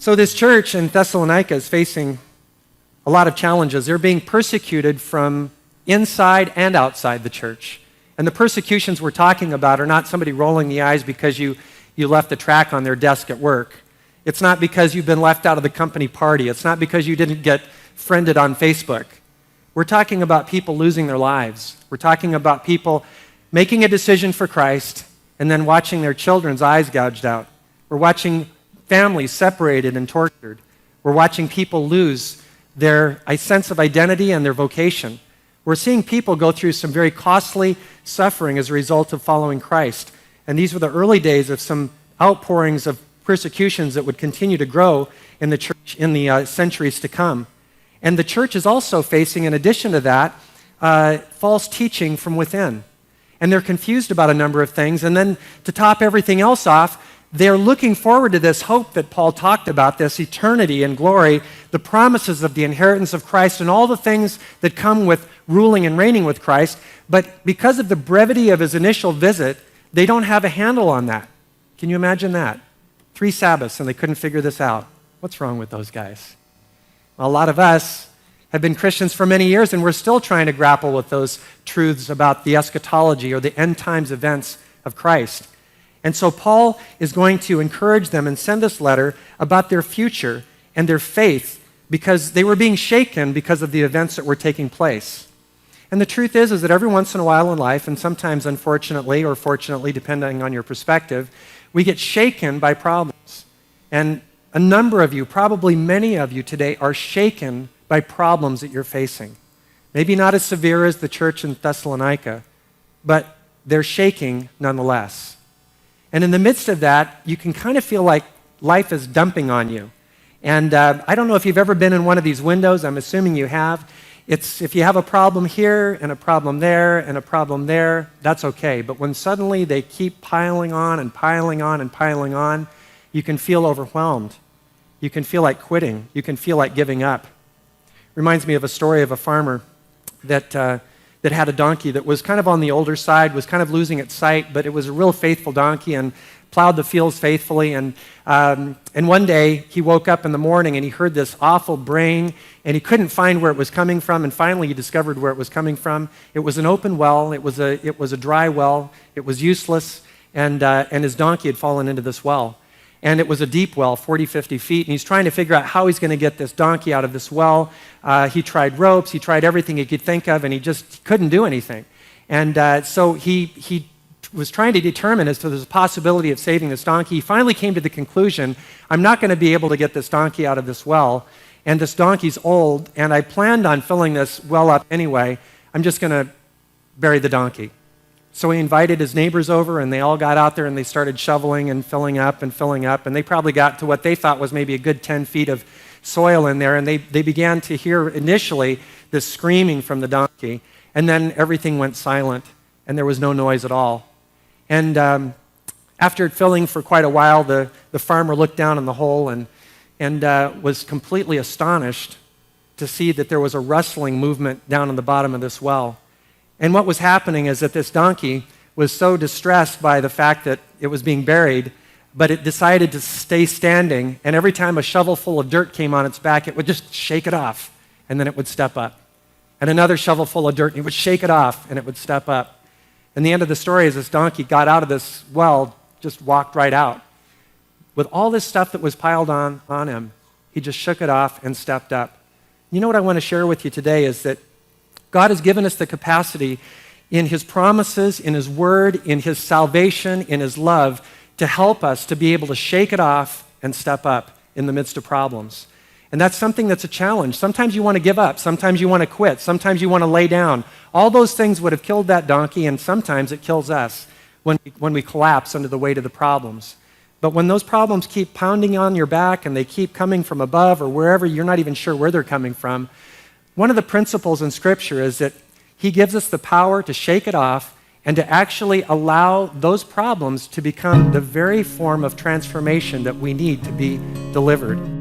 So this church in Thessalonica is facing a lot of challenges. They're being persecuted from inside and outside the church. And the persecutions we're talking about are not somebody rolling the eyes because you left a tract on their desk at work. It's not because you've been left out of the company party. It's not because you didn't get friended on Facebook. We're talking about people losing their lives. We're talking about people making a decision for Christ and then watching their children's eyes gouged out. We're watching families separated and tortured. We're watching people lose their sense of identity and their vocation. We're seeing people go through some very costly suffering as a result of following Christ. And these were the early days of some outpourings of persecutions that would continue to grow in the church in the centuries to come. And the church is also facing, in addition to that, false teaching from within. And they're confused about a number of things. And then to top everything else off, they're looking forward to this hope that Paul talked about, this eternity and glory, the promises of the inheritance of Christ, and all the things that come with ruling and reigning with Christ. But because of the brevity of his initial visit, they don't have a handle on that. Can you imagine that? 3 Sabbaths, and they couldn't figure this out. What's wrong with those guys? Well, a lot of us have been Christians for many years, and we're still trying to grapple with those truths about the eschatology or the end times events of Christ. And so Paul is going to encourage them and send this letter about their future and their faith because they were being shaken because of the events that were taking place. And the truth is that every once in a while in life, and sometimes unfortunately or fortunately, depending on your perspective, we get shaken by problems. And a number of you, probably many of you today, are shaken by problems that you're facing. Maybe not as severe as the church in Thessalonica, but they're shaking nonetheless. And in the midst of that, you can kind of feel like life is dumping on you. And I don't know if you've ever been in one of these windows. I'm assuming you have. It's if you have a problem here and a problem there and a problem there, that's okay. But when suddenly they keep piling on and piling on and piling on, you can feel overwhelmed. You can feel like quitting. You can feel like giving up. Reminds me of a story of a farmer that had a donkey that was kind of on the older side, was kind of losing its sight, but it was a real faithful donkey and plowed the fields faithfully. And one day he woke up in the morning and he heard this awful braying, and he couldn't find where it was coming from. And finally he discovered where it was coming from. It was an open well. It was a dry well. It was useless, and his donkey had fallen into this well. And it was a deep well, 40, 50 feet, and he's trying to figure out how he's going to get this donkey out of this well. He tried ropes, he tried everything he could think of, and he just couldn't do anything. And so he was trying to determine as to the possibility of saving this donkey. He finally came to the conclusion, I'm not going to be able to get this donkey out of this well, and this donkey's old, and I planned on filling this well up anyway. I'm just going to bury the donkey. So he invited his neighbors over, and they all got out there, and they started shoveling and filling up, and they probably got to what they thought was maybe a good 10 feet of soil in there, and they began to hear initially this screaming from the donkey, and then everything went silent, and there was no noise at all. And after filling for quite a while, the farmer looked down in the hole and was completely astonished to see that there was a rustling movement down in the bottom of this well. And what was happening is that this donkey was so distressed by the fact that it was being buried, but it decided to stay standing, and every time a shovel full of dirt came on its back, it would just shake it off, and then it would step up. And another shovel full of dirt, and it would shake it off, and it would step up. And the end of the story is this donkey got out of this well, just walked right out. With all this stuff that was piled on him, he just shook it off and stepped up. You know what I want to share with you today is that God has given us the capacity in his promises, in his word, in his salvation, in his love, to help us to be able to shake it off and step up in the midst of problems. And that's something that's a challenge. Sometimes you want to give up. Sometimes you want to quit. Sometimes you want to lay down. All those things would have killed that donkey, and sometimes it kills us when we collapse under the weight of the problems. But when those problems keep pounding on your back and they keep coming from above or wherever, you're not even sure where they're coming from, one of the principles in Scripture is that he gives us the power to shake it off and to actually allow those problems to become the very form of transformation that we need to be delivered.